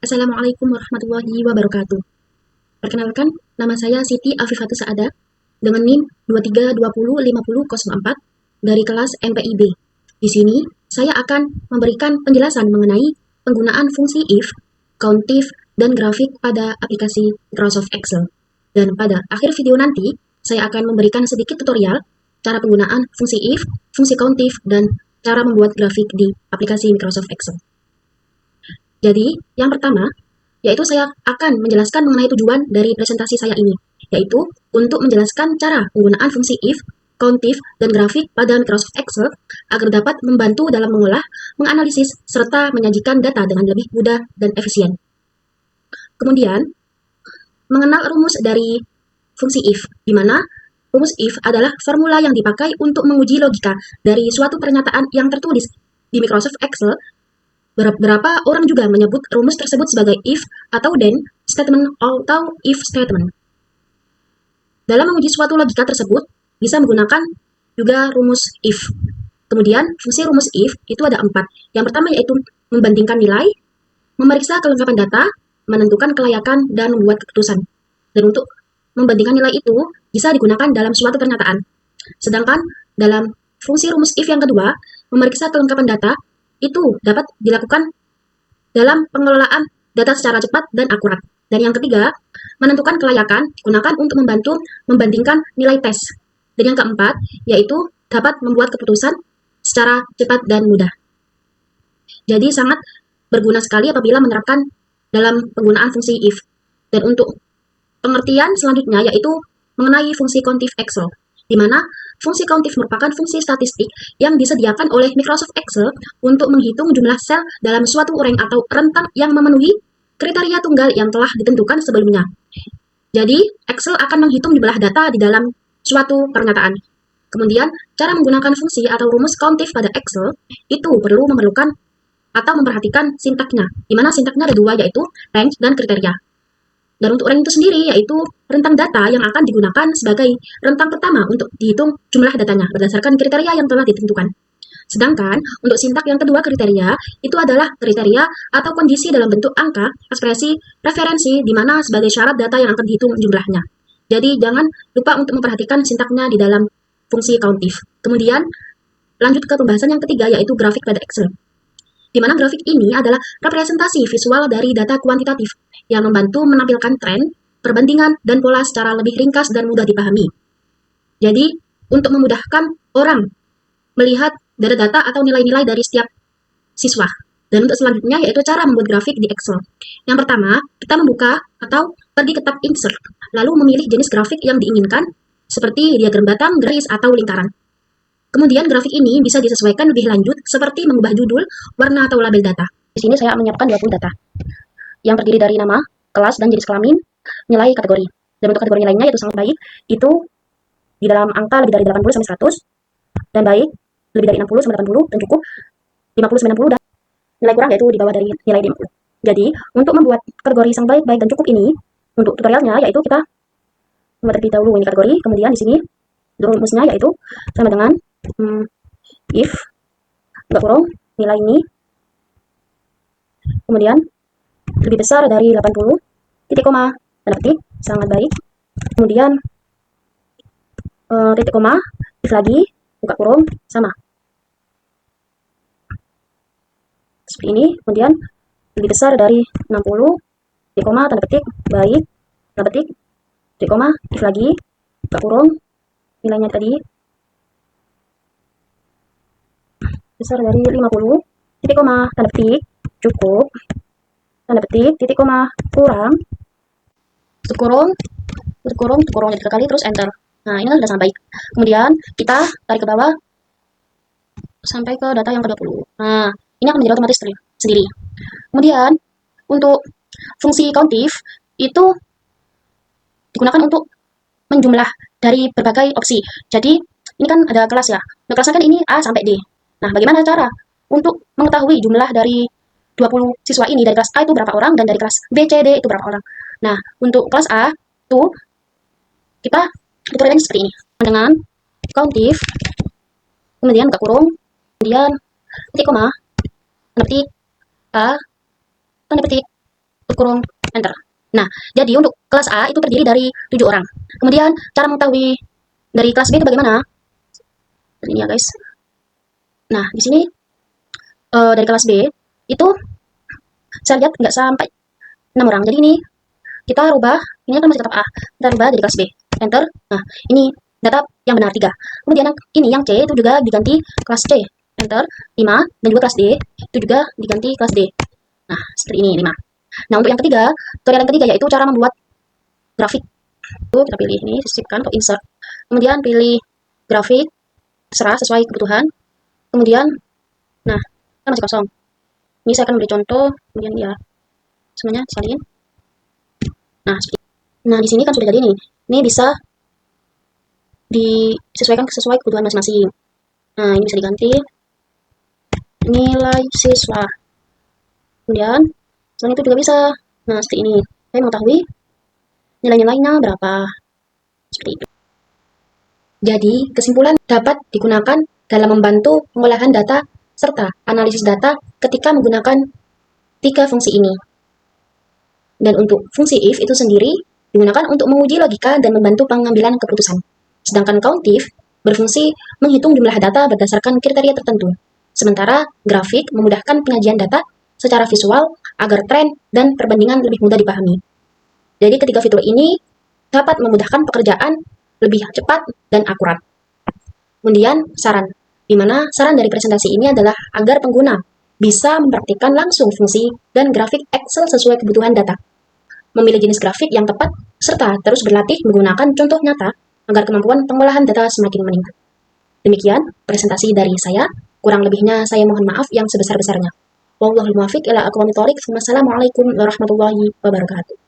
Assalamualaikum warahmatullahi wabarakatuh. Perkenalkan, nama saya Siti Afifatus Saada dengan NIM 23205004 dari kelas MPIB. Di sini, saya akan memberikan penjelasan mengenai penggunaan fungsi if, countif, dan grafik pada aplikasi Microsoft Excel. Dan pada akhir video nanti, saya akan memberikan sedikit tutorial cara penggunaan fungsi if, fungsi countif, dan cara membuat grafik di aplikasi Microsoft Excel. Jadi, yang pertama, yaitu saya akan menjelaskan mengenai tujuan dari presentasi saya ini, yaitu untuk menjelaskan cara penggunaan fungsi if, countif, dan grafik pada Microsoft Excel agar dapat membantu dalam mengolah, menganalisis, serta menyajikan data dengan lebih mudah dan efisien. Kemudian, mengenal rumus dari fungsi if, di mana rumus if adalah formula yang dipakai untuk menguji logika dari suatu pernyataan yang tertulis di Microsoft Excel. Beberapa orang juga menyebut rumus tersebut sebagai if atau then statement atau if statement. Dalam menguji suatu logika tersebut, bisa menggunakan juga rumus if. Kemudian, fungsi rumus if itu ada 4. Yang pertama yaitu membandingkan nilai, memeriksa kelengkapan data, menentukan kelayakan, dan membuat keputusan. Dan untuk membandingkan nilai itu bisa digunakan dalam suatu pernyataan. Sedangkan dalam fungsi rumus if yang kedua, memeriksa kelengkapan data, itu dapat dilakukan dalam pengelolaan data secara cepat dan akurat. Dan yang ketiga, menentukan kelayakan digunakan untuk membantu membandingkan nilai tes. Dan yang keempat, yaitu dapat membuat keputusan secara cepat dan mudah. Jadi sangat berguna sekali apabila menerapkan dalam penggunaan fungsi if. Dan untuk pengertian selanjutnya yaitu mengenai fungsi countif Excel, di mana fungsi countif merupakan fungsi statistik yang disediakan oleh Microsoft Excel untuk menghitung jumlah sel dalam suatu rank atau rentang yang memenuhi kriteria tunggal yang telah ditentukan sebelumnya. Jadi, Excel akan menghitung jumlah data di dalam suatu pernyataan. Kemudian, cara menggunakan fungsi atau rumus countif pada Excel itu perlu memerlukan atau memperhatikan sintaknya, di mana sintaknya ada 2 yaitu range dan kriteria. Dan untuk rank itu sendiri yaitu rentang data yang akan digunakan sebagai rentang pertama untuk dihitung jumlah datanya berdasarkan kriteria yang telah ditentukan. Sedangkan untuk sintak yang kedua kriteria itu adalah kriteria atau kondisi dalam bentuk angka, ekspresi, referensi di mana sebagai syarat data yang akan dihitung jumlahnya. Jadi jangan lupa untuk memperhatikan sintaknya di dalam fungsi countif. Kemudian lanjut ke pembahasan yang ketiga yaitu grafik pada Excel. Di mana grafik ini adalah representasi visual dari data kuantitatif yang membantu menampilkan tren, perbandingan, dan pola secara lebih ringkas dan mudah dipahami. Jadi, untuk memudahkan orang melihat data-data atau nilai-nilai dari setiap siswa. Dan untuk selanjutnya yaitu cara membuat grafik di Excel. Yang pertama, kita membuka atau pergi ke tab Insert, lalu memilih jenis grafik yang diinginkan, seperti diagram batang, garis, atau lingkaran. Kemudian grafik ini bisa disesuaikan lebih lanjut seperti mengubah judul, warna, atau label data. Di sini saya menyiapkan 20 data yang terdiri dari nama, kelas, dan jenis kelamin, nilai kategori. Dan untuk kategori nilainya itu sangat baik, itu di dalam angka lebih dari 80 sampai 100, dan baik lebih dari 60 sampai 80, dan cukup 50 sampai 60, dan nilai kurang yaitu di bawah dari nilai 50. Jadi, untuk membuat kategori sang baik, baik, dan cukup ini, untuk tutorialnya yaitu kita membuat terlebih dahulu ini kategori, kemudian di sini rumusnya yaitu sama dengan if kurung nilai ini kemudian lebih besar dari 80 titik koma tanda petik sangat baik, kemudian titik koma if lagi buka kurung sama seperti ini, kemudian lebih besar dari 60 titik koma tanda petik baik tanda petik titik koma if lagi buka kurung nilainya tadi besar dari 50 titik koma tanda petik cukup tanda petik titik koma kurang kurung jadi 3 kali terus enter. Nah ini kan sudah sangat baik. Kemudian kita tarik ke bawah sampai ke data yang ke-20. Nah ini akan menjadi otomatis sendiri. Kemudian untuk fungsi countif itu digunakan untuk menjumlah dari berbagai opsi. Jadi ini kan ada kelas ya. Nah, kelasnya kan ini A sampai D. Nah, bagaimana cara untuk mengetahui jumlah dari 20 siswa ini dari kelas A itu berapa orang dan dari kelas B, C, D itu berapa orang. Nah, untuk kelas A itu kita tutorialnya seperti ini. Dengan countif, kemudian buka kurung, kemudian titik koma, tanda petik A, tanda petik kurung enter. Nah, jadi untuk kelas A itu terdiri dari 7 orang. Kemudian cara mengetahui dari kelas B itu bagaimana? Ini ya guys. Nah, di sini dari kelas B itu saya lihat nggak sampai 6 orang. Jadi ini kita rubah, ini kan masih tetap A. Kita rubah jadi kelas B. Enter. Nah, ini data yang benar 3. Kemudian ini yang C itu juga diganti kelas C. Enter. 5 dan juga kelas D itu juga diganti kelas D. Nah, seperti ini 5. Nah, untuk yang ketiga, tutorial yang ketiga yaitu cara membuat grafik. Itu kita pilih ini, sisipkan ke insert. Kemudian pilih grafik, serah sesuai kebutuhan. Kemudian, nah, kan masih kosong. Ini saya akan beri contoh, kemudian ya, semuanya salin. Nah, nah di sini kan sudah jadi nih. Ini bisa disesuaikan sesuai kebutuhan masing-masing. Nah, ini bisa diganti nilai siswa. Kemudian, selain itu juga bisa. Nah, seperti ini. Saya mengetahui nilai-nilainya berapa. Seperti itu. Jadi, kesimpulan dapat digunakan dalam membantu pengolahan data serta analisis data ketika menggunakan 3 fungsi ini. Dan untuk fungsi if itu sendiri digunakan untuk menguji logika dan membantu pengambilan keputusan. Sedangkan countif berfungsi menghitung jumlah data berdasarkan kriteria tertentu. Sementara grafik memudahkan penyajian data secara visual agar tren dan perbandingan lebih mudah dipahami. Jadi ketiga fitur ini dapat memudahkan pekerjaan lebih cepat dan akurat. Kemudian saran, di mana saran dari presentasi ini adalah agar pengguna bisa mempraktikkan langsung fungsi dan grafik Excel sesuai kebutuhan data, memilih jenis grafik yang tepat, serta terus berlatih menggunakan contoh nyata agar kemampuan pengolahan data semakin meningkat. Demikian presentasi dari saya, kurang lebihnya saya mohon maaf yang sebesar-besarnya. Wallahul muwaffiq ila aqwamit thoriq. Wassalamualaikum warahmatullahi wabarakatuh.